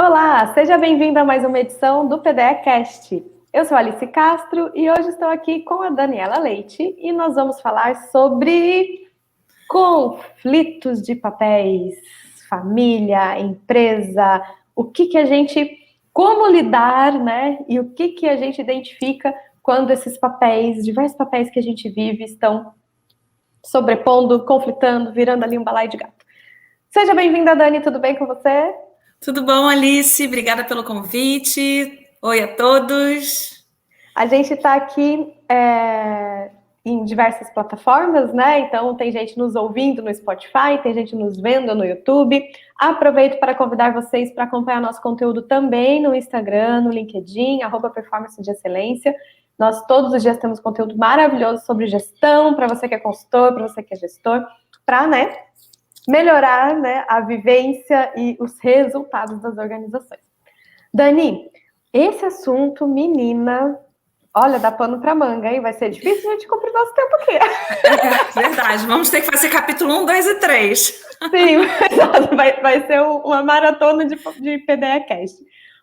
Olá, seja bem-vindo a mais uma edição do PDEcast. Eu sou Alice Castro e hoje estou aqui com a Daniela Leite e nós vamos falar sobre conflitos de papéis, família, empresa, como lidar, né? E o que a gente identifica quando esses papéis, diversos papéis que a gente vive, estão sobrepondo, conflitando, virando ali um balaio de gato. Seja bem-vinda, Dani, tudo bem com você? Tudo bom, Alice? Obrigada pelo convite. Oi a todos. A gente está aqui em diversas plataformas, né? Então, tem gente nos ouvindo no Spotify, tem gente nos vendo no YouTube. Aproveito para convidar vocês para acompanhar nosso conteúdo também no Instagram, no LinkedIn, @performance de excelência. Nós todos os dias temos conteúdo maravilhoso sobre gestão, para você que é consultor, para você que é gestor, para, né, melhorar, né, a vivência e os resultados das organizações. Dani, esse assunto, menina, olha, dá pano pra manga, hein? Vai ser difícil a gente cumprir nosso tempo aqui. É verdade, vamos ter que fazer capítulo 1, 2 e 3. Sim, vai ser uma maratona de PDEcast.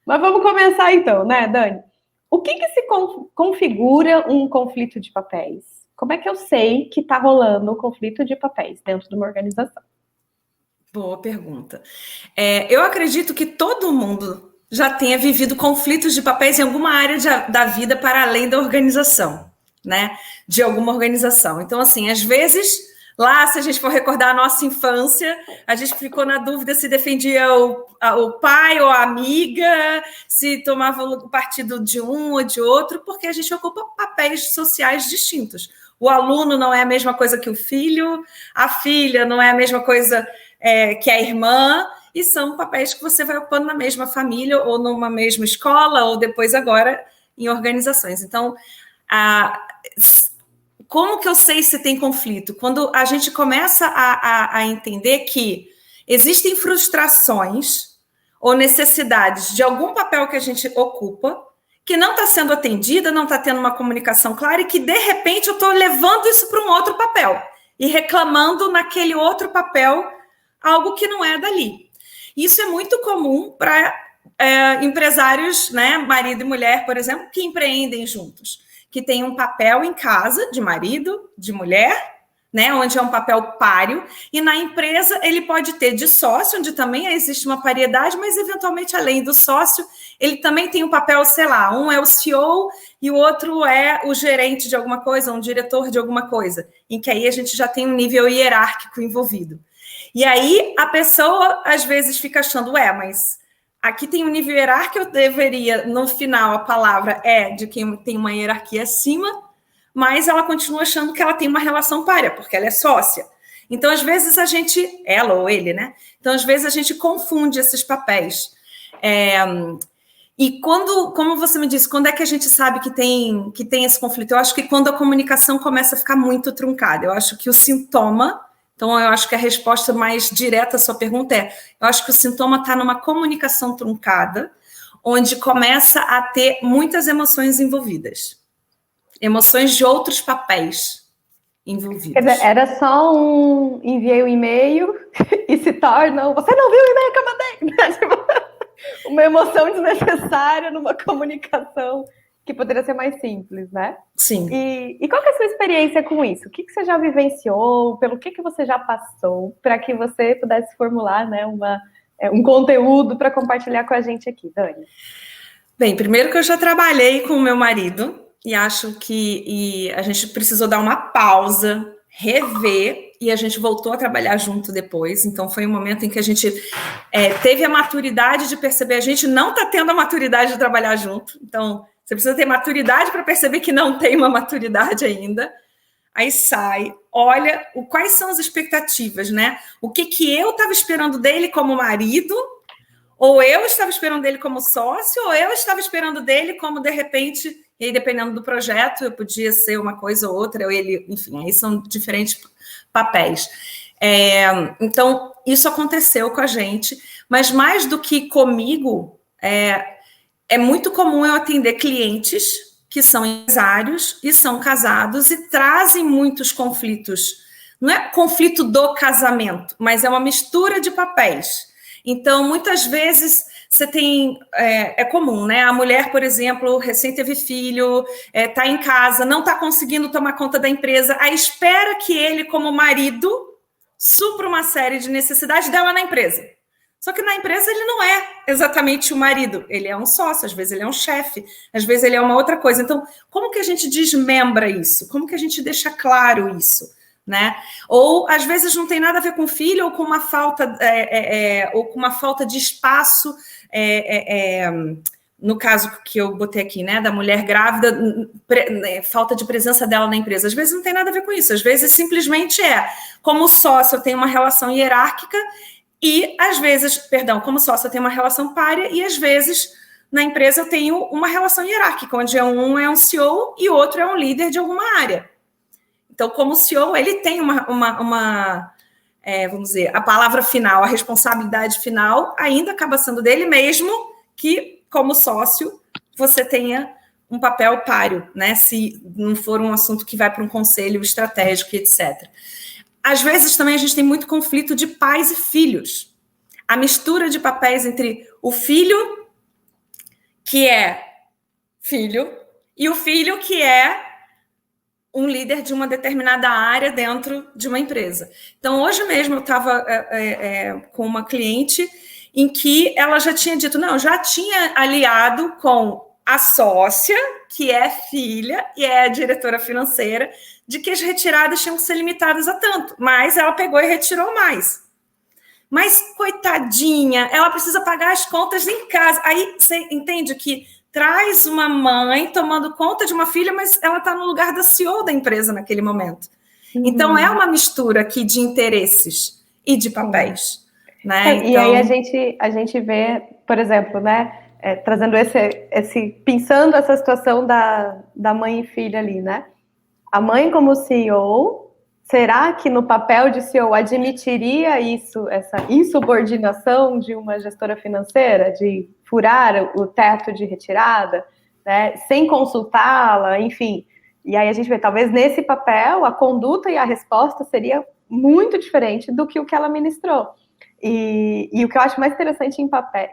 Mas vamos começar então, né, Dani? O que se configura um conflito de papéis? Como é que eu sei que está rolando um conflito de papéis dentro de uma organização? Boa pergunta. Eu acredito que todo mundo já tenha vivido conflitos de papéis em alguma área da vida para além da organização, né? De alguma organização. Então, assim, às vezes, lá, se a gente for recordar a nossa infância, a gente ficou na dúvida se defendia o pai ou a amiga, se tomava o partido de um ou de outro, porque a gente ocupa papéis sociais distintos. O aluno não é a mesma coisa que o filho, a filha não é a mesma coisa que a irmã, e são papéis que você vai ocupando na mesma família, ou numa mesma escola, ou depois agora em organizações. Então, como que eu sei se tem conflito? Quando a gente começa a entender que existem frustrações ou necessidades de algum papel que a gente ocupa, que não está sendo atendida, não está tendo uma comunicação clara, e que, de repente, eu estou levando isso para um outro papel, e reclamando naquele outro papel algo que não é dali. Isso é muito comum para empresários, né, marido e mulher, por exemplo, que empreendem juntos, que têm um papel em casa de marido, de mulher, né, onde é um papel páreo, e na empresa ele pode ter de sócio, onde também existe uma paridade, mas eventualmente além do sócio, ele também tem um papel, sei lá, um é o CEO e o outro é o gerente de alguma coisa, um diretor de alguma coisa, em que aí a gente já tem um nível hierárquico envolvido. E aí a pessoa, às vezes, fica achando, mas aqui tem um nível hierárquico, eu deveria, no final, a palavra é de quem tem uma hierarquia acima, mas ela continua achando que ela tem uma relação párea, porque ela é sócia. Então, às vezes, ela ou ele, né? Então, às vezes, a gente confunde esses papéis. E quando, como você me disse, quando é que a gente sabe que tem esse conflito? Eu acho que quando a comunicação começa a ficar muito truncada. Eu acho que o sintoma... Então, eu acho que a resposta mais direta à sua pergunta eu acho que o sintoma está numa comunicação truncada, onde começa a ter muitas emoções envolvidas. Emoções de outros papéis envolvidos. Quer dizer, era só enviei um e-mail e se torna... Você não viu o e-mail que eu mandei? Uma emoção desnecessária numa comunicação que poderia ser mais simples, né? Sim. E qual que é a sua experiência com isso? O que você já vivenciou? Pelo que você já passou? Para que você pudesse formular, né, um conteúdo para compartilhar com a gente aqui, Dani. Bem, primeiro que eu já trabalhei com o meu marido e acho que a gente precisou dar uma pausa, rever, e a gente voltou a trabalhar junto depois. Então, foi um momento em que a gente teve a maturidade de perceber, a gente não está tendo a maturidade de trabalhar junto. Então, você precisa ter maturidade para perceber que não tem uma maturidade ainda. Aí sai, olha quais são as expectativas, né? O que eu estava esperando dele como marido, ou eu estava esperando dele como sócio, ou eu estava esperando dele como, de repente, e aí, dependendo do projeto, eu podia ser uma coisa ou outra, ou ele, enfim, aí são diferentes papéis. Então, isso aconteceu com a gente, mas mais do que comigo, é muito comum eu atender clientes que são empresários e são casados e trazem muitos conflitos. Não é conflito do casamento, mas é uma mistura de papéis. Então, muitas vezes, você tem, é comum, né? A mulher, por exemplo, recém teve filho, está em casa, não está conseguindo tomar conta da empresa, aí espera que ele, como marido, supra uma série de necessidades dela na empresa. Só que na empresa ele não é exatamente o marido, ele é um sócio, às vezes ele é um chefe, às vezes ele é uma outra coisa. Então, como que a gente desmembra isso? Como que a gente deixa claro isso? Né? Ou às vezes não tem nada a ver com filho ou com uma falta, ou com uma falta de espaço, no caso que eu botei aqui, né, da mulher grávida, falta de presença dela na empresa. Às vezes não tem nada a ver com isso, às vezes simplesmente como sócio eu tenho uma relação hierárquica e às vezes, como sócio eu tenho uma relação pária e às vezes na empresa eu tenho uma relação hierárquica, onde um é um CEO e o outro é um líder de alguma área. Então, como CEO, ele tem vamos dizer, a palavra final, a responsabilidade final ainda acaba sendo dele, mesmo que, como sócio, você tenha um papel páreo, né? Se não for um assunto que vai para um conselho estratégico, etc. Às vezes, também, a gente tem muito conflito de pais e filhos. A mistura de papéis entre o filho, que é filho, e o filho, que é um líder de uma determinada área dentro de uma empresa. Então, hoje mesmo eu estava com uma cliente em que ela já tinha dito, não, já tinha aliado com a sócia, que é filha e é a diretora financeira, de que as retiradas tinham que ser limitadas a tanto, mas ela pegou e retirou mais. Mas, coitadinha, ela precisa pagar as contas em casa. Aí você entende que traz uma mãe tomando conta de uma filha, mas ela está no lugar da CEO da empresa naquele momento. Uhum. Então, é uma mistura aqui de interesses e de papéis. Né? Então... E aí a gente vê, por exemplo, né, trazendo pensando essa situação da mãe e filha ali, né? A mãe como CEO, será que no papel de CEO admitiria essa insubordinação de uma gestora financeira, de furar o teto de retirada, né, sem consultá-la, enfim. E aí a gente vê, talvez nesse papel, a conduta e a resposta seria muito diferente do que o que ela ministrou. E o que eu acho mais interessante em papel,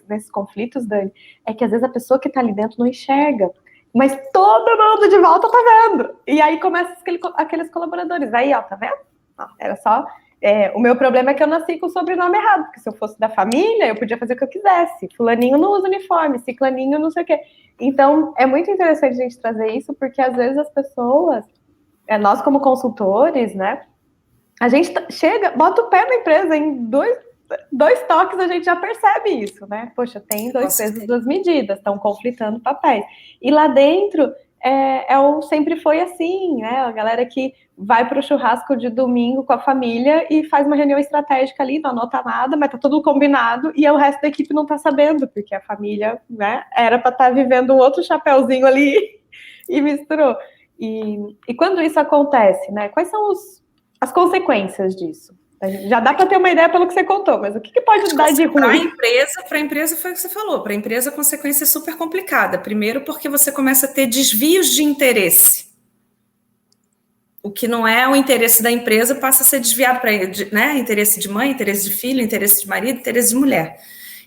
nesses conflitos, Dani, é que às vezes a pessoa que está ali dentro não enxerga, mas todo mundo de volta tá vendo. E aí começa aqueles colaboradores. Aí, ó, tá vendo? Ó, era só... o meu problema é que eu nasci com o sobrenome errado, porque se eu fosse da família, eu podia fazer o que eu quisesse. Fulaninho não usa uniforme, ciclaninho não sei o quê. Então, é muito interessante a gente trazer isso, porque às vezes as pessoas, nós como consultores, né, a gente chega, bota o pé na empresa, em dois toques a gente já percebe isso, né? Poxa, tem dois pesos, duas medidas, estão conflitando papéis. E lá dentro, sempre foi assim, né? A galera que vai para o churrasco de domingo com a família e faz uma reunião estratégica ali, não anota nada, mas tá tudo combinado e o resto da equipe não tá sabendo, porque a família, né, era para estar vivendo um outro chapéuzinho ali e misturou. E quando isso acontece, né? Quais são as consequências disso? Já dá para ter uma ideia pelo que você contou, mas o que pode dar de ruim? Para a empresa foi o que você falou. Para a empresa, a consequência é super complicada. Primeiro, porque você começa a ter desvios de interesse. O que não é o interesse da empresa passa a ser desviado para, né? Interesse de mãe, interesse de filho, interesse de marido, interesse de mulher.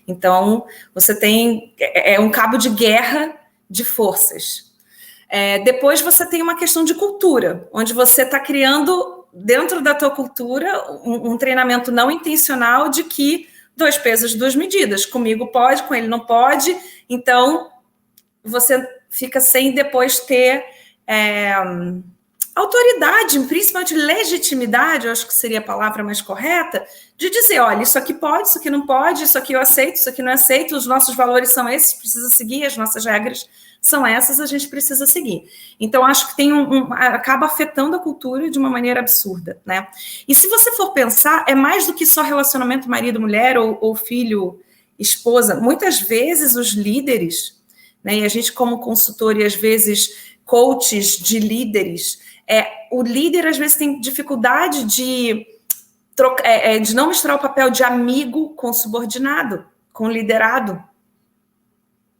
Então, você tem um cabo de guerra de forças. Depois, você tem uma questão de cultura, onde você está criando dentro da tua cultura um treinamento não intencional de que 2 pesos, 2 medidas. Comigo pode, com ele não pode. Então, você fica sem depois ter autoridade, principalmente legitimidade, eu acho que seria a palavra mais correta, de dizer, olha, isso aqui pode, isso aqui não pode, isso aqui eu aceito, isso aqui não aceito, os nossos valores são esses, precisa seguir, as nossas regras são essas, a gente precisa seguir. Então, acho que tem acaba afetando a cultura de uma maneira absurda, né? E se você for pensar, é mais do que só relacionamento marido-mulher ou filho-esposa. Muitas vezes os líderes, né, e a gente como consultor e às vezes coaches de líderes, o líder às vezes tem dificuldade de não misturar o papel de amigo com subordinado, com liderado.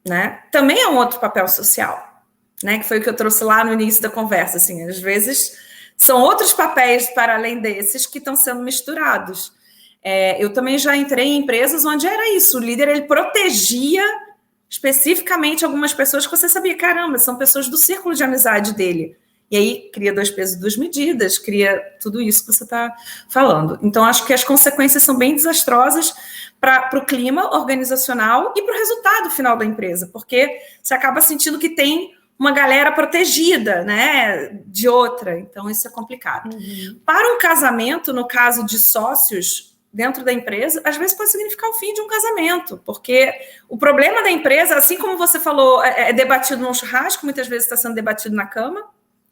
Né? Também é um outro papel social, né? Que foi o que eu trouxe lá no início da conversa. Assim, às vezes são outros papéis para além desses que estão sendo misturados. Eu também já entrei em empresas onde era isso, o líder ele protegia especificamente algumas pessoas que você sabia, caramba, são pessoas do círculo de amizade dele. E aí cria 2 pesos, 2 medidas, cria tudo isso que você está falando. Então, acho que as consequências são bem desastrosas para o clima organizacional e para o resultado final da empresa, porque você acaba sentindo que tem uma galera protegida, né, de outra. Então, isso é complicado. Para um casamento, no caso de sócios dentro da empresa, às vezes pode significar o fim de um casamento, porque o problema da empresa, assim como você falou, é debatido num churrasco, muitas vezes está sendo debatido na cama,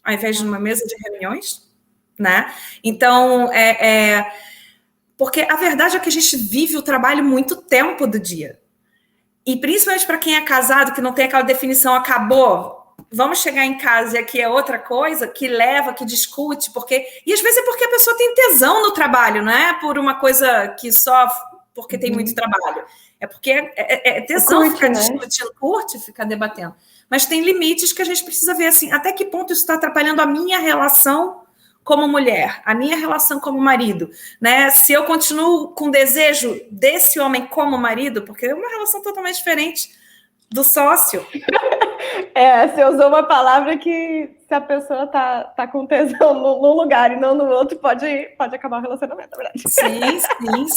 ao invés de numa mesa de reuniões, né? Então, porque a verdade é que a gente vive o trabalho muito tempo do dia. E principalmente para quem é casado, que não tem aquela definição, acabou, vamos chegar em casa e aqui é outra coisa, que leva, que discute, porque... E às vezes é porque a pessoa tem tesão no trabalho, não é por uma coisa que só porque tem muito trabalho. É porque é tesão ficar discutindo, curte ficar debatendo. Mas tem limites que a gente precisa ver, assim, até que ponto isso está atrapalhando a minha relação como mulher, a minha relação como marido, né? Se eu continuo com desejo desse homem como marido, porque é uma relação totalmente diferente do sócio. Você usou uma palavra que se a pessoa tá com tesão num lugar e não no outro, pode acabar o relacionamento, na verdade.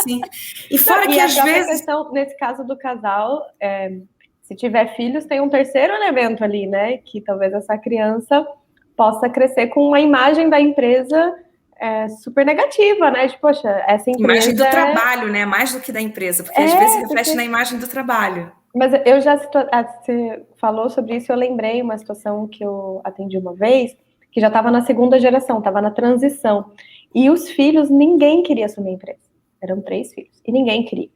Sim. E fora que às vezes... Questão, nesse caso do casal, se tiver filhos, tem um terceiro elemento ali, né? Que talvez essa criança possa crescer com uma imagem da empresa super negativa, né? De, poxa, essa empresa... Imagem do trabalho, né? Mais do que da empresa, porque às vezes reflete na imagem do trabalho. Mas você falou sobre isso, eu lembrei uma situação que eu atendi uma vez, que já estava na segunda geração, estava na transição. E os filhos, ninguém queria assumir a empresa. Eram 3 filhos, e ninguém queria.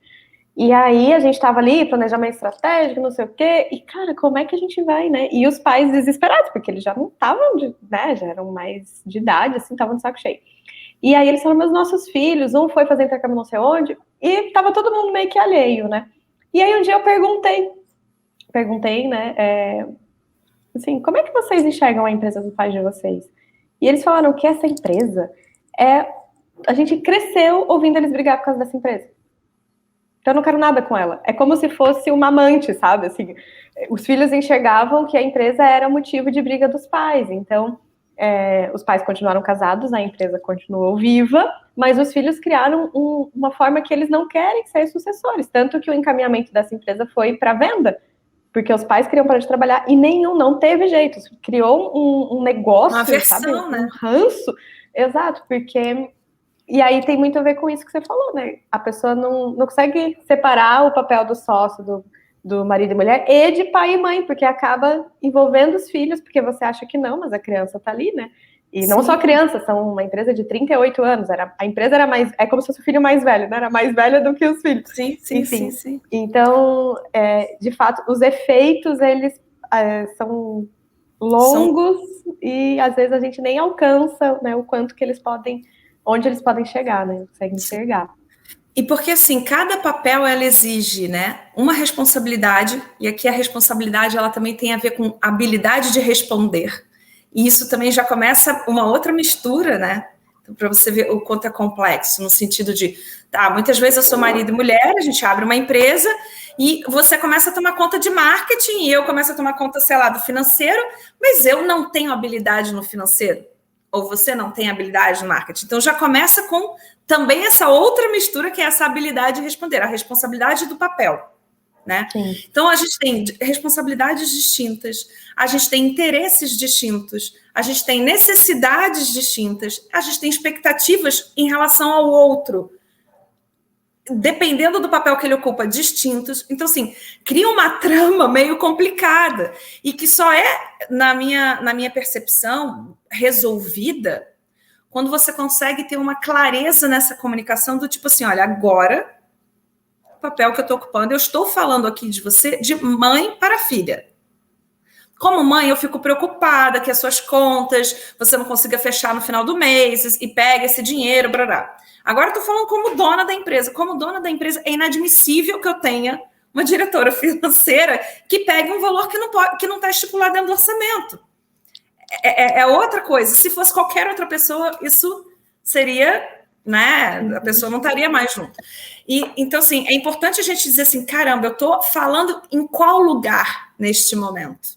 E aí a gente estava ali, planejamento estratégico, não sei o quê, e cara, como é que a gente vai, né? E os pais desesperados, porque eles já não estavam, né, já eram mais de idade, assim, estavam de saco cheio. E aí eles falaram, meus nossos filhos, um foi fazer intercâmbio não sei onde, e tava todo mundo meio que alheio, né? E aí um dia eu perguntei, né, assim, como é que vocês enxergam a empresa dos pais de vocês? E eles falaram que essa empresa a gente cresceu ouvindo eles brigar por causa dessa empresa. Então eu não quero nada com ela. É como se fosse uma amante, sabe? Assim, os filhos enxergavam que a empresa era motivo de briga dos pais. Então, os pais continuaram casados, a empresa continuou viva, mas os filhos criaram uma forma que eles não querem ser sucessores. Tanto que o encaminhamento dessa empresa foi para venda, porque os pais queriam parar de trabalhar e não teve jeito. Criou um negócio, uma aversão, sabe? né? Um ranço. Exato, porque... E aí tem muito a ver com isso que você falou, né? A pessoa não consegue separar o papel do sócio, do marido e mulher, e de pai e mãe, porque acaba envolvendo os filhos, porque você acha que não, mas a criança tá ali, né? E não só criança, são uma empresa de 38 anos, a empresa era mais... É como se fosse o filho mais velho, né? Era mais velha do que os filhos. Sim. Então, de fato, os efeitos, eles são longos e às vezes a gente nem alcança, né, o quanto que eles podem... Onde eles podem chegar, né? Conseguem enxergar. E porque, assim, cada papel, ela exige, né, uma responsabilidade, e aqui a responsabilidade, ela também tem a ver com habilidade de responder. E isso também já começa uma outra mistura, né? Então, para você ver o quanto é complexo, no sentido de, muitas vezes eu sou marido e mulher, a gente abre uma empresa e você começa a tomar conta de marketing e eu começo a tomar conta, sei lá, do financeiro, mas eu não tenho habilidade no financeiro. Ou você não tem habilidade no marketing. Então, já começa com também essa outra mistura, que é essa habilidade de responder, a responsabilidade do papel, né? Então, a gente tem responsabilidades distintas, a gente tem interesses distintos, a gente tem necessidades distintas, a gente tem expectativas em relação ao outro, dependendo do papel que ele ocupa, distintos. Então, assim, cria uma trama meio complicada e que só na minha percepção, resolvida quando você consegue ter uma clareza nessa comunicação do tipo assim, olha, agora, o papel que eu estou ocupando, eu estou falando aqui de você de mãe para filha. Como mãe, eu fico preocupada que as suas contas, você não consiga fechar no final do mês e pega esse dinheiro, blá. Agora eu estou falando como dona da empresa. Como dona da empresa, é inadmissível que eu tenha uma diretora financeira que pegue um valor que não está estipulado dentro do orçamento. É outra coisa. Se fosse qualquer outra pessoa, isso seria né? A pessoa não estaria mais junto. E, então, assim, é importante a gente dizer assim, caramba, eu estou falando em qual lugar neste momento?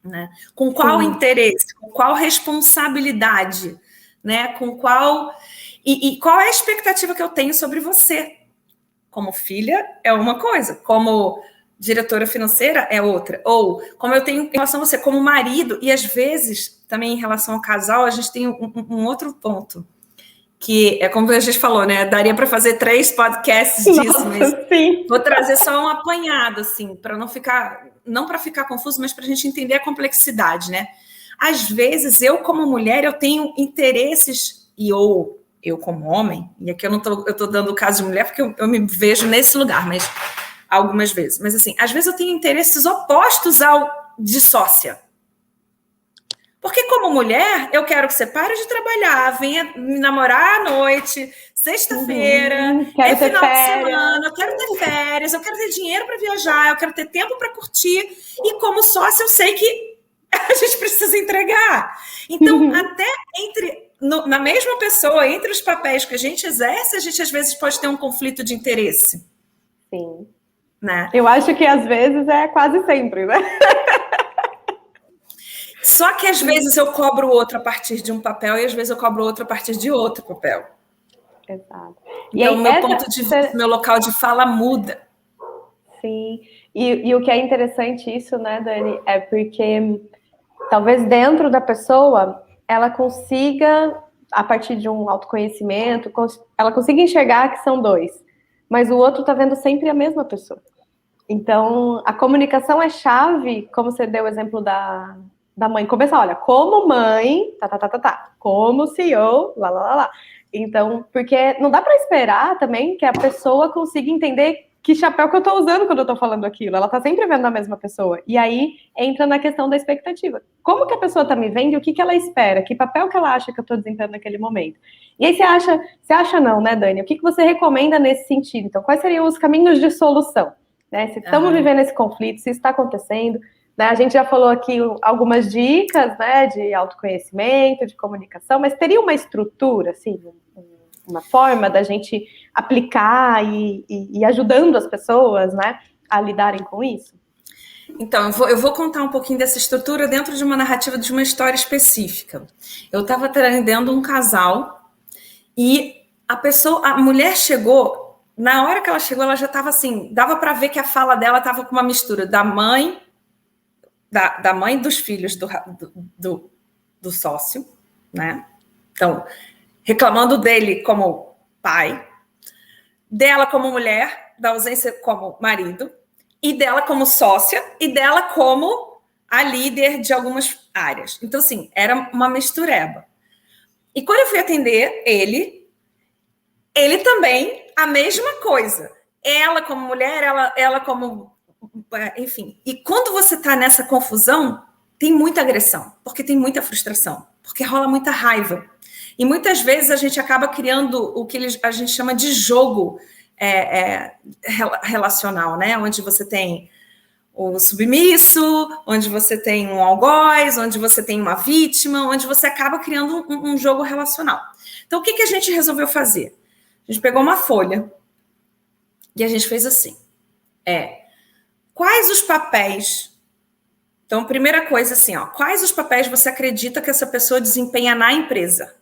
Né? Com qual interesse? Com qual responsabilidade? Né? Com qual... E qual é a expectativa que eu tenho sobre você? Como filha é uma coisa, como diretora financeira é outra. Ou como eu tenho em relação a você, como marido, e às vezes, também em relação ao casal, a gente tem um outro ponto. Que é como a gente falou, né? Daria para fazer 3 podcasts disso, Nossa, mas sim. Vou trazer só um apanhado, assim, para não para ficar confuso, mas para a gente entender a complexidade, né? Às vezes, eu como mulher, eu tenho interesses, ou eu como homem, e aqui eu estou dando o caso de mulher porque eu me vejo nesse lugar, mas algumas vezes. Mas assim, às vezes eu tenho interesses opostos ao de sócia. Porque como mulher, eu quero que você pare de trabalhar, venha me namorar à noite, sexta-feira, quero ter final férias. de semana, eu quero ter férias, eu quero ter dinheiro para viajar, eu quero ter tempo para curtir. E como sócia, eu sei que a gente precisa entregar. Então, até na mesma pessoa, entre os papéis que a gente exerce, a gente às vezes pode ter um conflito de interesse. Sim. Né? Eu acho que às vezes é quase sempre, né? Só que às vezes eu cobro outro a partir de um papel e às vezes eu cobro outro a partir de outro papel. Exato. Então, meu local de fala muda. Sim. E o que é interessante isso, né, Dani, é porque talvez dentro da pessoa ela consiga, a partir de um autoconhecimento, ela consiga enxergar que são 2, mas o outro está vendo sempre a mesma pessoa. Então, a comunicação é chave, como você deu o exemplo da mãe. Começar, olha, como mãe, como CEO, lá. Então, porque não dá para esperar também que a pessoa consiga entender que chapéu que eu estou usando quando eu estou falando aquilo. Ela está sempre vendo a mesma pessoa. E aí entra na questão da expectativa. Como que a pessoa está me vendo e o que ela espera? Que papel que ela acha que eu estou desempenhando naquele momento? E aí você acha não, né, Dani? O que você recomenda nesse sentido? Então, quais seriam os caminhos de solução? Né? Se estamos vivendo esse conflito, se está acontecendo, né? A gente já falou aqui algumas dicas, né, de autoconhecimento, de comunicação, mas teria uma estrutura, assim, uma forma da gente aplicar e ajudando as pessoas, né, a lidarem com isso? Então, eu vou contar um pouquinho dessa estrutura dentro de uma narrativa de uma história específica. Eu estava atendendo um casal e a mulher chegou. Na hora que ela chegou, ela já estava assim, dava para ver que a fala dela estava com uma mistura da mãe dos filhos do sócio, né? Então, reclamando dele como pai, dela como mulher, da ausência como marido, e dela como sócia, e dela como a líder de algumas áreas. Então, assim, era uma mistureba. E quando eu fui atender ele também, a mesma coisa. Ela como mulher, ela como... Enfim. E quando você está nessa confusão, tem muita agressão, porque tem muita frustração, porque rola muita raiva. E muitas vezes a gente acaba criando o que a gente chama de jogo relacional, né? Onde você tem o submisso, onde você tem um algoz, onde você tem uma vítima, onde você acaba criando um jogo relacional. Então, o que a gente resolveu fazer? A gente pegou uma folha e a gente fez assim. Quais os papéis... Então, primeira coisa assim, quais os papéis você acredita que essa pessoa desempenha na empresa?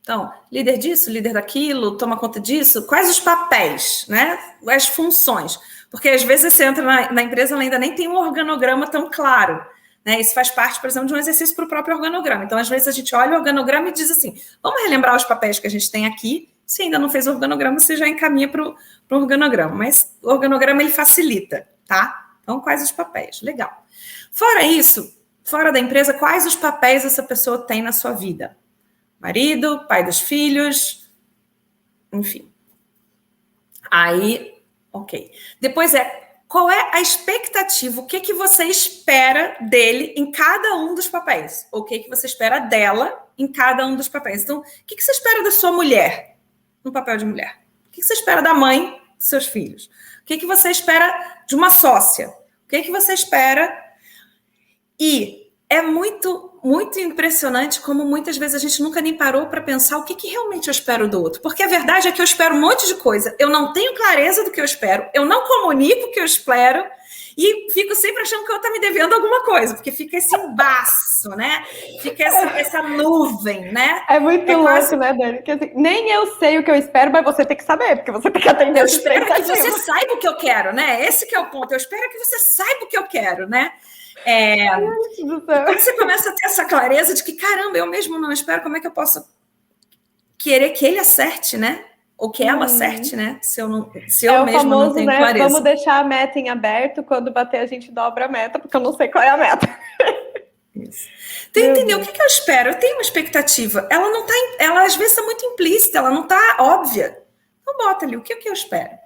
Então, líder disso, líder daquilo, toma conta disso. Quais os papéis, né? As funções. Porque às vezes você entra na empresa, ela ainda nem tem um organograma tão claro. Né? Isso faz parte, por exemplo, de um exercício para o próprio organograma. Então, às vezes a gente olha o organograma e diz assim, vamos relembrar os papéis que a gente tem aqui. Se ainda não fez o organograma, você já encaminha para o organograma. Mas o organograma, ele facilita, tá? Então, quais os papéis? Legal. Fora isso, fora da empresa, quais os papéis essa pessoa tem na sua vida? Marido, pai dos filhos, enfim. Aí, ok. Depois qual é a expectativa? O que você espera dele em cada um dos papéis? Ou o que você espera dela em cada um dos papéis? Então, o que você espera da sua mulher no papel de mulher? O que você espera da mãe dos seus filhos? O que você espera de uma sócia? O que você espera? E é muito muito impressionante como muitas vezes a gente nunca nem parou para pensar o que realmente eu espero do outro. Porque a verdade é que eu espero um monte de coisa. Eu não tenho clareza do que eu espero, eu não comunico o que eu espero e fico sempre achando que eu estou me devendo alguma coisa, porque fica esse embaço, né? Fica essa nuvem, né? É muito louco, né, Dani? Que, assim, nem eu sei o que eu espero, mas você tem que saber, porque você tem que atender as expectativas. Eu espero que você saiba o que eu quero, né? Esse que é o ponto. Eu espero que você saiba o que eu quero, né? Quando você começa a ter essa clareza de que, caramba, eu mesmo não espero, como é que eu posso querer que ele acerte, né? Ou que ela acerte, né? Se eu mesmo famoso, não tenho clareza. Vamos deixar a meta em aberto, quando bater a gente dobra a meta, porque eu não sei qual é a meta. Isso. Então, entender o que eu espero. Eu tenho uma expectativa. Ela não tá, ela às vezes está muito implícita, ela não está óbvia. Então bota ali o que eu espero.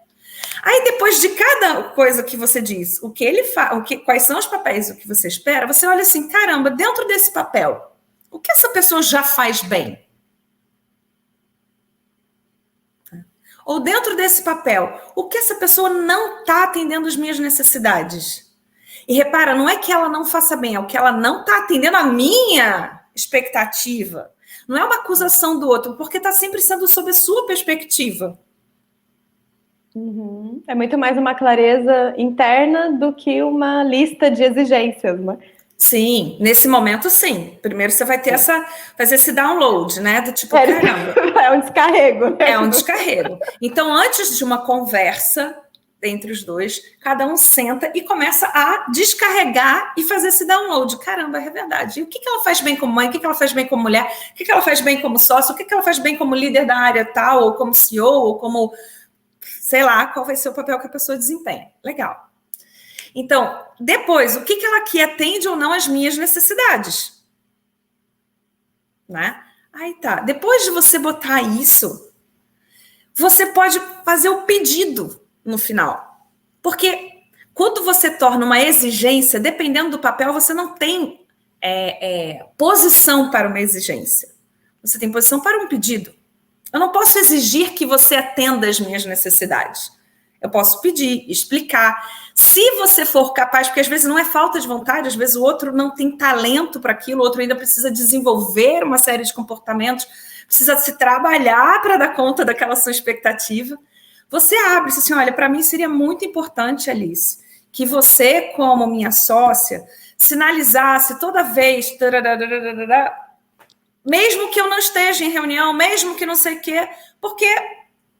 Aí, depois de cada coisa que você diz, o que ele faz, quais são os papéis, o que você espera, você olha assim, caramba, dentro desse papel, o que essa pessoa já faz bem? Ou dentro desse papel, o que essa pessoa não está atendendo as minhas necessidades? E repara, não é que ela não faça bem, é o que ela não está atendendo a minha expectativa. Não é uma acusação do outro, porque está sempre sendo sob a sua perspectiva. Uhum. É muito mais uma clareza interna do que uma lista de exigências, né? Sim, nesse momento, sim. Primeiro você vai ter fazer esse download, né? Do tipo, caramba. É um descarrego. Né? É um descarrego. Então, antes de uma conversa entre os dois, cada um senta e começa a descarregar e fazer esse download. Caramba, é verdade. E o que ela faz bem como mãe? O que ela faz bem como mulher? O que ela faz bem como sócio? O que ela faz bem como líder da área tal? Ou como CEO? Ou como... sei lá, qual vai ser o papel que a pessoa desempenha. Legal. Então, depois, o que ela aqui atende ou não às minhas necessidades? Né? Aí tá. Depois de você botar isso, você pode fazer o pedido no final. Porque quando você torna uma exigência, dependendo do papel, você não tem posição para uma exigência. Você tem posição para um pedido. Eu não posso exigir que você atenda às minhas necessidades. Eu posso pedir, explicar. Se você for capaz, porque às vezes não é falta de vontade, às vezes o outro não tem talento para aquilo, o outro ainda precisa desenvolver uma série de comportamentos, precisa se trabalhar para dar conta daquela sua expectativa. Você abre e diz assim, olha, para mim seria muito importante, Alice, que você, como minha sócia, sinalizasse toda vez... mesmo que eu não esteja em reunião, mesmo que não sei o quê, porque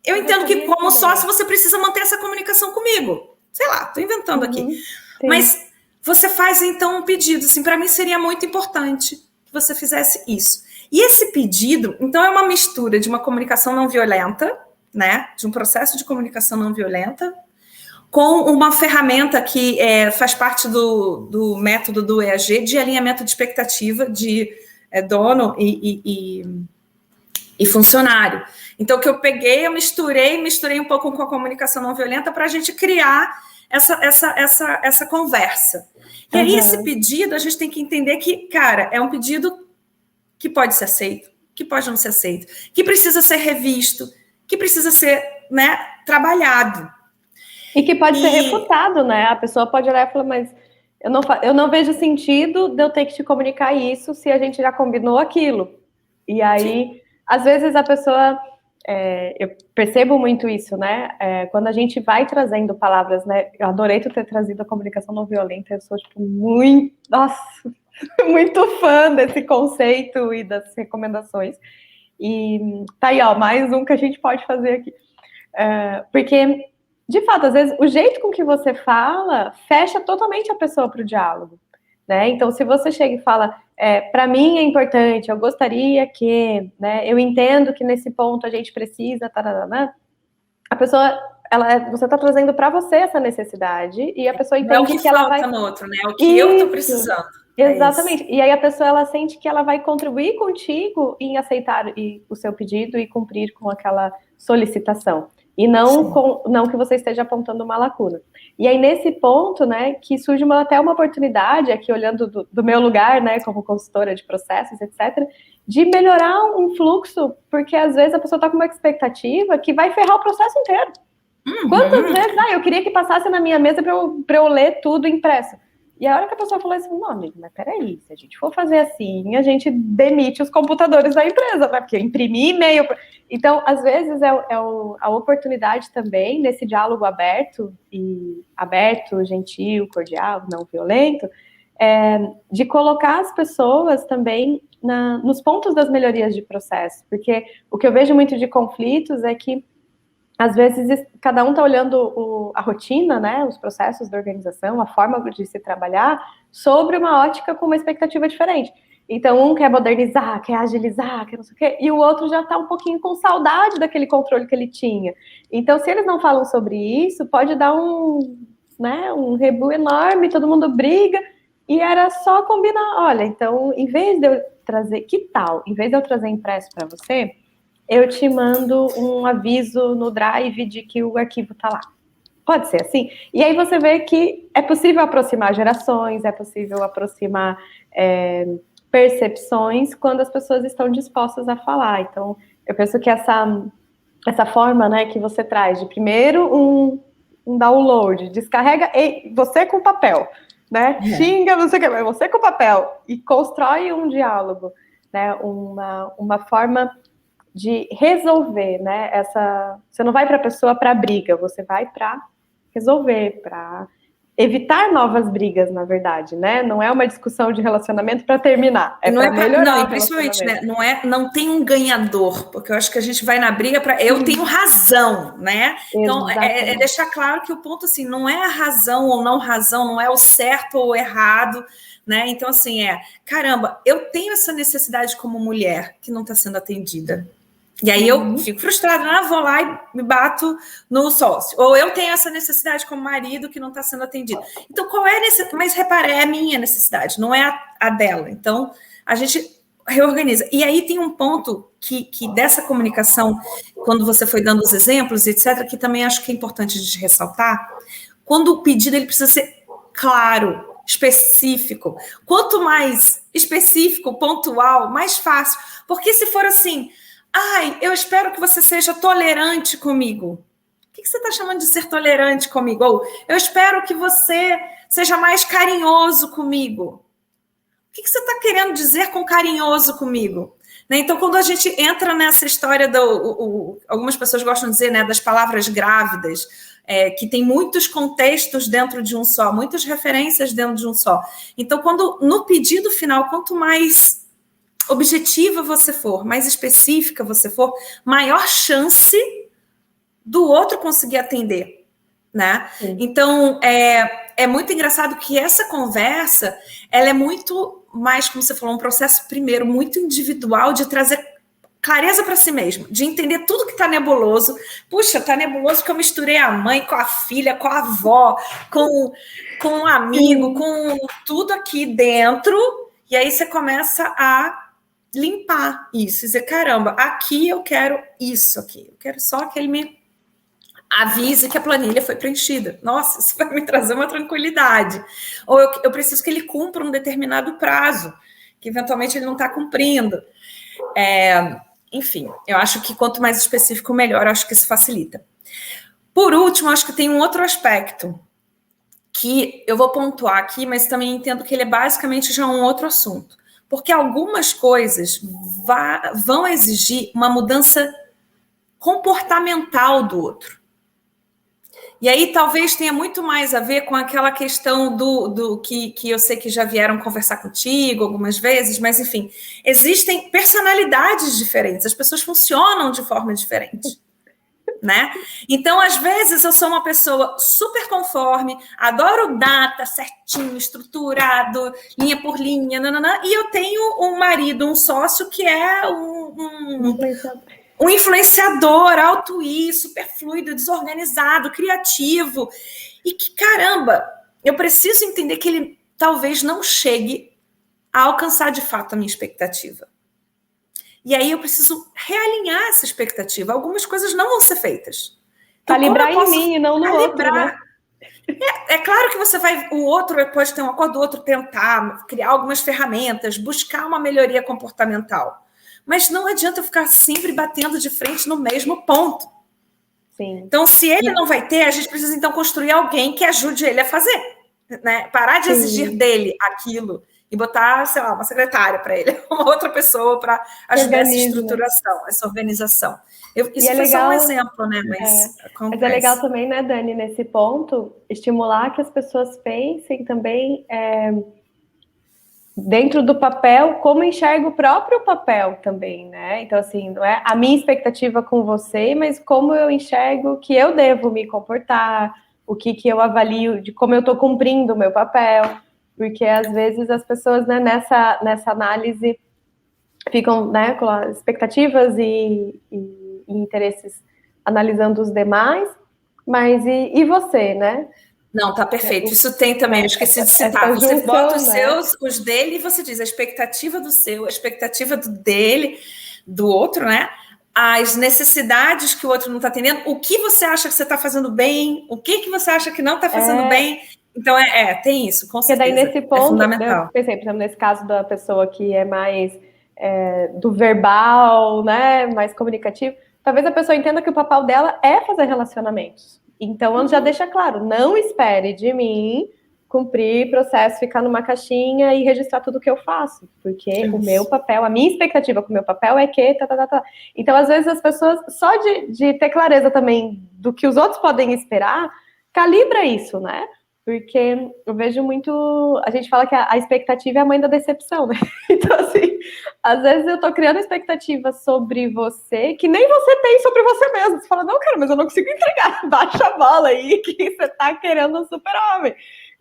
eu entendo que como sócio você precisa manter essa comunicação comigo. Sei lá, estou inventando aqui. Sim. Mas você faz então um pedido, assim, para mim seria muito importante que você fizesse isso. E esse pedido, então, é uma mistura de uma comunicação não violenta, né, de um processo de comunicação não violenta, com uma ferramenta que faz parte do método do EAG, de alinhamento de expectativa, de dono e funcionário. Então, o que eu peguei, eu misturei um pouco com a comunicação não violenta para a gente criar essa conversa. E aí, esse pedido, a gente tem que entender que, cara, é um pedido que pode ser aceito, que pode não ser aceito, que precisa ser revisto, que precisa ser, né, trabalhado. E que pode ser refutado, né? A pessoa pode olhar e falar, mas eu não vejo sentido de eu ter que te comunicar isso se a gente já combinou aquilo. E aí, sim, às vezes a pessoa... eu percebo muito isso, né? Quando a gente vai trazendo palavras, né? Eu adorei tu ter trazido a comunicação não violenta. Eu sou, tipo, muito... Nossa! Muito fã desse conceito e das recomendações. E tá aí, ó, mais um que a gente pode fazer aqui. Porque... de fato, às vezes, o jeito com que você fala fecha totalmente a pessoa para o diálogo, né? Então, se você chega e fala, para mim é importante, eu gostaria que, né? Eu entendo que nesse ponto a gente precisa, tarará, a pessoa, você está trazendo para você essa necessidade e a pessoa entende que ela vai... no outro, né? O que eu estou precisando. Exatamente. E aí a pessoa, ela sente que ela vai contribuir contigo em aceitar o seu pedido e cumprir com aquela solicitação. E não que você esteja apontando uma lacuna. E aí, nesse ponto, né, que surge até uma oportunidade, aqui olhando do meu lugar, né, como consultora de processos, etc., de melhorar um fluxo, porque às vezes a pessoa está com uma expectativa que vai ferrar o processo inteiro. Quantas vezes, eu queria que passasse na minha mesa para eu ler tudo impresso. E a hora que a pessoa falou assim, não, amigo, mas peraí, se a gente for fazer assim, a gente demite os computadores da empresa, né? Porque imprimir e-mail... Então, às vezes, a oportunidade também, nesse diálogo aberto, gentil, cordial, não violento, de colocar as pessoas também nos pontos das melhorias de processo. Porque o que eu vejo muito de conflitos é que, às vezes, cada um está olhando a rotina, né, os processos da organização, a forma de se trabalhar, sobre uma ótica com uma expectativa diferente. Então, um quer modernizar, quer agilizar, quer não sei o quê, e o outro já está um pouquinho com saudade daquele controle que ele tinha. Então, se eles não falam sobre isso, pode dar um rebu enorme, todo mundo briga, e era só combinar. Olha, então, em vez de eu trazer, que tal? Em vez de eu trazer impresso para você, eu te mando um aviso no Drive de que o arquivo está lá. Pode ser assim? E aí você vê que é possível aproximar gerações, é possível aproximar percepções quando as pessoas estão dispostas a falar. Então, eu penso que essa forma, né, que você traz de primeiro um download, descarrega você com papel, né? Xinga, não sei o que, mas você com papel e constrói um diálogo, né? Uma forma de resolver, né? Você não vai para a pessoa para briga, você vai para resolver, para evitar novas brigas, na verdade, né? Não é uma discussão de relacionamento para terminar, é para melhorar. Não, principalmente, né? Não tem um ganhador, porque eu acho que a gente vai na briga para eu tenho razão, né? Então, é deixar claro que o ponto, assim, não é a razão ou não razão, não é o certo ou o errado, né? Então, assim, caramba, eu tenho essa necessidade como mulher que não está sendo atendida. E aí eu fico frustrada, vou lá e me bato no sócio. Ou eu tenho essa necessidade como marido que não está sendo atendido. Então, qual é a necessidade? Mas repara, é a minha necessidade, não é a dela. Então, a gente reorganiza. E aí tem um ponto que dessa comunicação, quando você foi dando os exemplos, etc., que também acho que é importante a gente ressaltar, quando o pedido ele precisa ser claro, específico. Quanto mais específico, pontual, mais fácil. Porque se for assim... eu espero que você seja tolerante comigo. O que você está chamando de ser tolerante comigo? Ou eu espero que você seja mais carinhoso comigo. O que você está querendo dizer com carinhoso comigo? Né? Então, quando a gente entra nessa história, algumas pessoas gostam de dizer, né, das palavras grávidas, que tem muitos contextos dentro de um só, muitas referências dentro de um só. Então, quando no pedido final, quanto mais objetiva você for, mais específica você for, maior chance do outro conseguir atender, né? Sim. Então, é muito engraçado que essa conversa, ela é muito mais, como você falou, um processo, primeiro, muito individual, de trazer clareza para si mesmo, de entender tudo que está nebuloso. Puxa, está nebuloso porque eu misturei a mãe com a filha, com a avó, com um amigo, com tudo aqui dentro, e aí você começa a limpar isso, dizer, caramba, aqui eu quero isso aqui, eu quero só que ele me avise que a planilha foi preenchida. Nossa, isso vai me trazer uma tranquilidade. Ou eu preciso que ele cumpra um determinado prazo, que eventualmente ele não está cumprindo. Enfim, eu acho que quanto mais específico, melhor, eu acho que isso facilita. Por último, acho que tem um outro aspecto que eu vou pontuar aqui, mas também entendo que ele é basicamente já um outro assunto. Porque algumas coisas vão exigir uma mudança comportamental do outro. E aí talvez tenha muito mais a ver com aquela questão do que eu sei que já vieram conversar contigo algumas vezes, mas enfim, existem personalidades diferentes, as pessoas funcionam de forma diferente. Né? Então, às vezes, eu sou uma pessoa super conforme, adoro data, certinho, estruturado, linha por linha, nananã, e eu tenho um marido, um sócio que é um influenciador, alto I, super fluido, desorganizado, criativo, e que, caramba, eu preciso entender que ele talvez não chegue a alcançar de fato a minha expectativa. E aí eu preciso realinhar essa expectativa. Algumas coisas não vão ser feitas. Então, calibrar em mim e não no outro, né? É claro que o outro pode ter um acordo, o outro tentar criar algumas ferramentas, buscar uma melhoria comportamental. Mas não adianta eu ficar sempre batendo de frente no mesmo ponto. Sim. Então, se ele não vai ter, a gente precisa então construir alguém que ajude ele a fazer. né? Parar de exigir dele aquilo e botar, sei lá, uma secretária para ele, uma outra pessoa para ajudar essa estruturação, essa organização. Isso foi só um exemplo, né? Mas é legal também, né, Dani, nesse ponto, estimular que as pessoas pensem também dentro do papel, como enxerga o próprio papel também, né? Então, assim, não é a minha expectativa com você, mas como eu enxergo que eu devo me comportar, o que eu avalio de como eu estou cumprindo o meu papel, porque às vezes as pessoas, né, nessa análise ficam, né, com as expectativas e interesses analisando os demais, mas e você, né? Não, tá perfeito. Isso tem também, eu esqueci de citar. Você bota os seus, os dele, e você diz a expectativa do seu, a expectativa do dele, do outro, né? As necessidades que o outro não está atendendo, o que você acha que você está fazendo bem, o que você acha que não está fazendo bem. Então, tem isso, com certeza. Porque daí, nesse ponto, fundamental. Eu pensei, por exemplo, nesse caso da pessoa que é mais do verbal, né, mais comunicativo, talvez a pessoa entenda que o papel dela é fazer relacionamentos. Então, ela já deixa claro, não espere de mim cumprir processo, ficar numa caixinha e registrar tudo que eu faço, porque o meu papel, a minha expectativa com o meu papel é que... Então, às vezes, as pessoas, só de ter clareza também do que os outros podem esperar, calibra isso, né? Porque eu vejo muito... A gente fala que a expectativa é a mãe da decepção, né? Então, assim, às vezes eu tô criando expectativa sobre você que nem você tem sobre você mesmo. Você fala, não, cara, mas eu não consigo entregar. Baixa a bola aí que você tá querendo um super-homem.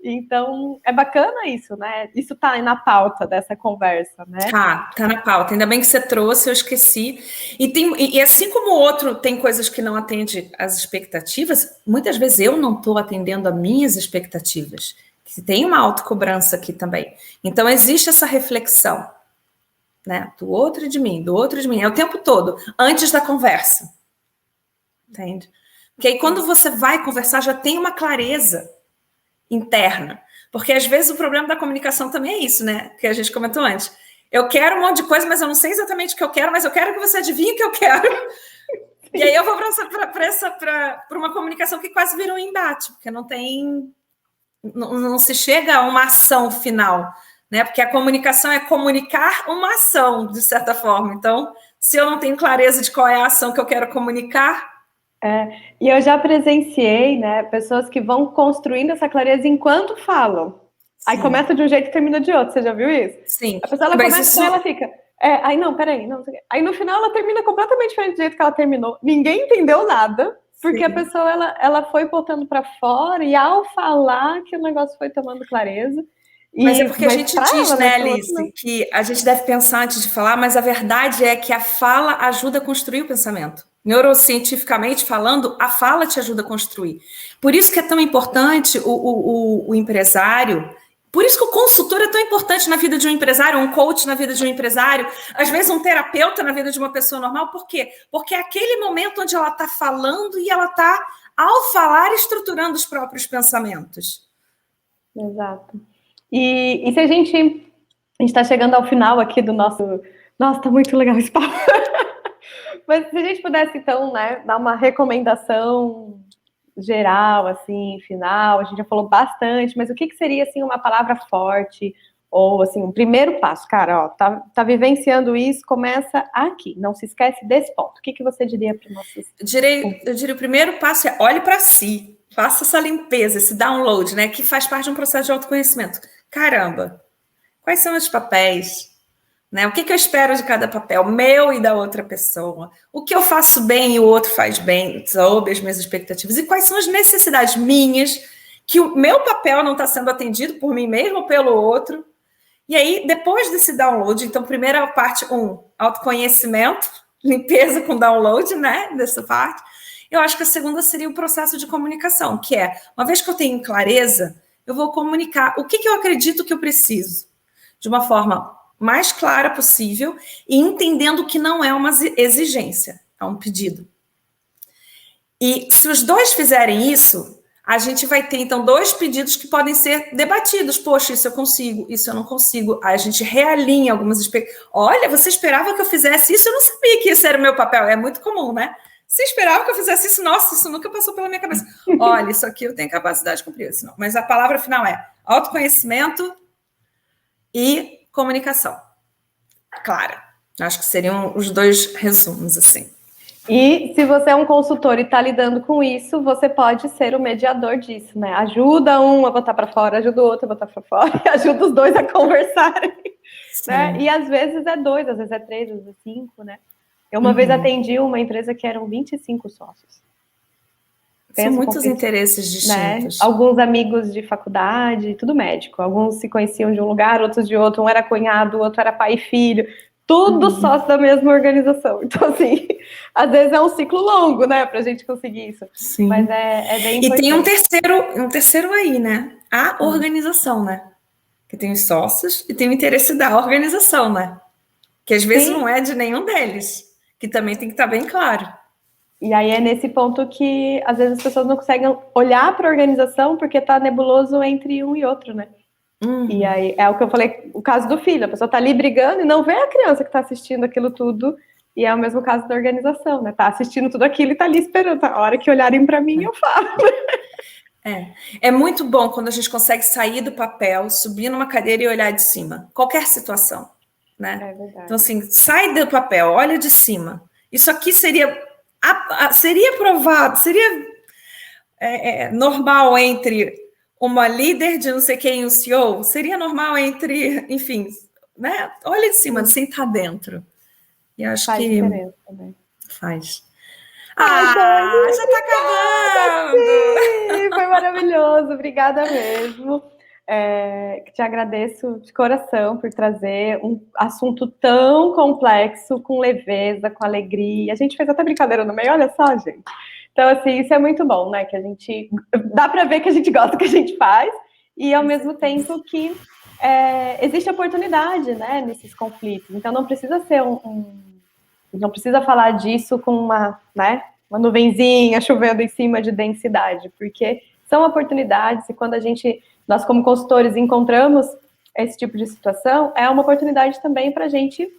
Então, é bacana isso, né? Isso tá na pauta dessa conversa, né? Tá na pauta. Ainda bem que você trouxe, eu esqueci. E assim como o outro tem coisas que não atende às expectativas, muitas vezes eu não estou atendendo às minhas expectativas. Tem uma autocobrança aqui também. Então, existe essa reflexão, né? Do outro e de mim, do outro e de mim. É o tempo todo, antes da conversa. Entende? Porque aí, quando você vai conversar, já tem uma clareza interna. Porque, às vezes, o problema da comunicação também é isso, né? Que a gente comentou antes. Eu quero um monte de coisa, mas eu não sei exatamente o que eu quero, mas eu quero que você adivinhe o que eu quero. E aí eu vou para uma comunicação que quase vira um embate, porque não se chega a uma ação final, né? Porque a comunicação é comunicar uma ação, de certa forma. Então, se eu não tenho clareza de qual é a ação que eu quero comunicar... E eu já presenciei, né, pessoas que vão construindo essa clareza enquanto falam. Sim. Aí começa de um jeito e termina de outro. Você já viu isso? Sim. A pessoa, ela começa e ela fica... aí não, peraí. Não, aí no final ela termina completamente diferente do jeito que ela terminou. Ninguém entendeu nada, porque Sim. a pessoa ela foi botando para fora e ao falar que o negócio foi tomando clareza. Mas é porque a gente diz, né, Alice, que a gente deve pensar antes de falar, mas a verdade é que a fala ajuda a construir o pensamento. Neurocientificamente falando, a fala te ajuda a construir. Por isso que é tão importante o empresário, por isso que o consultor é tão importante na vida de um empresário, um coach na vida de um empresário, às vezes um terapeuta na vida de uma pessoa normal. Por quê? Porque é aquele momento onde ela está falando e ela está, ao falar, estruturando os próprios pensamentos. Exato. E se a gente está chegando ao final aqui do nosso... Nossa, tá muito legal esse papo. Mas se a gente pudesse, então, né, dar uma recomendação geral, assim, final, a gente já falou bastante, mas o que seria, assim, uma palavra forte, ou, assim, um primeiro passo? Cara, ó, tá vivenciando isso, começa aqui, não se esquece desse ponto. O que você diria para os nossos... Eu diria o primeiro passo é olhe para si, faça essa limpeza, esse download, né, que faz parte de um processo de autoconhecimento. Caramba, quais são os papéis? Né? O que eu espero de cada papel, meu e da outra pessoa? O que eu faço bem e o outro faz bem, sob as minhas expectativas? E quais são as necessidades minhas que o meu papel não está sendo atendido por mim mesmo ou pelo outro? E aí, depois desse download, então, primeira parte, autoconhecimento, limpeza com download, né? Dessa parte. Eu acho que a segunda seria o processo de comunicação, que é, uma vez que eu tenho clareza, eu vou comunicar o que eu acredito que eu preciso, de uma forma mais clara possível e entendendo que não é uma exigência, é um pedido. E se os dois fizerem isso, a gente vai ter, então, 2 pedidos que podem ser debatidos. Poxa, isso eu consigo, isso eu não consigo. Aí a gente realinha algumas expectativas. Olha, você esperava que eu fizesse isso? Eu não sabia que esse era o meu papel. É muito comum, né? Você esperava que eu fizesse isso? Nossa, isso nunca passou pela minha cabeça. Olha, isso aqui eu tenho capacidade de cumprir. Isso não. Mas a palavra final é, autoconhecimento e comunicação. Clara. Acho que seriam os 2 resumos, assim. E se você é um consultor e está lidando com isso, você pode ser o mediador disso, né? Ajuda um a botar para fora, ajuda o outro a botar para fora, e ajuda os 2 a conversarem, né? E às vezes é 2, às vezes é 3, às vezes é 5, né? Eu uma vez atendi uma empresa que eram 25 sócios. São muitos interesses distintos. Né? Alguns amigos de faculdade, tudo médico. Alguns se conheciam de um lugar, outros de outro. Um era cunhado, o outro era pai e filho. Tudo sócio da mesma organização. Então, assim, às vezes é um ciclo longo, né, pra gente conseguir isso. Sim. Mas é bem importante. E tem um terceiro aí, né? A organização, né? Que tem os sócios e tem o interesse da organização, né? Que às vezes não é de nenhum deles. Que também tem que estar bem claro. E aí é nesse ponto que, às vezes, as pessoas não conseguem olhar para a organização porque está nebuloso entre um e outro, né? E aí é o que eu falei, o caso do filho. A pessoa está ali brigando e não vê a criança que está assistindo aquilo tudo. E é o mesmo caso da organização, né? Tá assistindo tudo aquilo e tá ali esperando. A hora que olharem para mim, eu falo. É muito bom quando a gente consegue sair do papel, subir numa cadeira e olhar de cima. Qualquer situação, né? É verdade. Então, assim, sai do papel, olha de cima. Isso aqui seria aprovado, seria normal entre uma líder de não sei quem e um CEO? Seria normal entre, enfim, né? Olha de cima, sem estar dentro. E acho faz que diferença também. Faz. Dani, já tá acabando! Sim, foi maravilhoso, obrigada mesmo. Te agradeço de coração por trazer um assunto tão complexo, com leveza, com alegria. A gente fez até brincadeira no meio, olha só, gente. Então, assim, isso é muito bom, né? Que a gente... Dá para ver que a gente gosta do que a gente faz e, ao mesmo tempo, que existe oportunidade, né? Nesses conflitos. Então, não precisa ser não precisa falar disso com uma nuvenzinha chovendo em cima de densidade, porque são oportunidades e quando nós como consultores encontramos esse tipo de situação, é uma oportunidade também para a gente,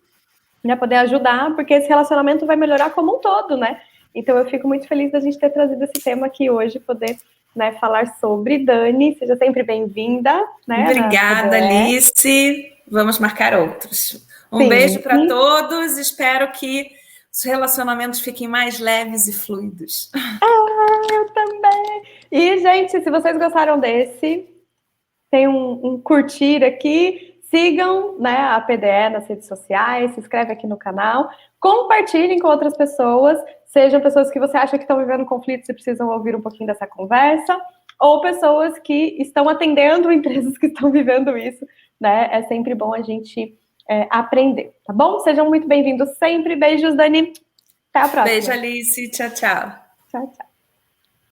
né, poder ajudar, porque esse relacionamento vai melhorar como um todo, né? Então eu fico muito feliz da gente ter trazido esse tema aqui hoje, poder, né, falar sobre. Dani, seja sempre bem-vinda. Né, obrigada, Alice. Vamos marcar outros. Um beijo para todos. Espero que os relacionamentos fiquem mais leves e fluidos. Eu também. E, gente, se vocês gostaram desse, tem um curtir aqui. Sigam, né, a PDE nas redes sociais, se inscreve aqui no canal, compartilhem com outras pessoas, sejam pessoas que você acha que estão vivendo conflitos e precisam ouvir um pouquinho dessa conversa, ou pessoas que estão atendendo empresas que estão vivendo isso, né? É sempre bom a gente aprender, tá bom? Sejam muito bem-vindos sempre. Beijos, Dani. Até a próxima. Beijo, Alice. Tchau, tchau. Tchau, tchau.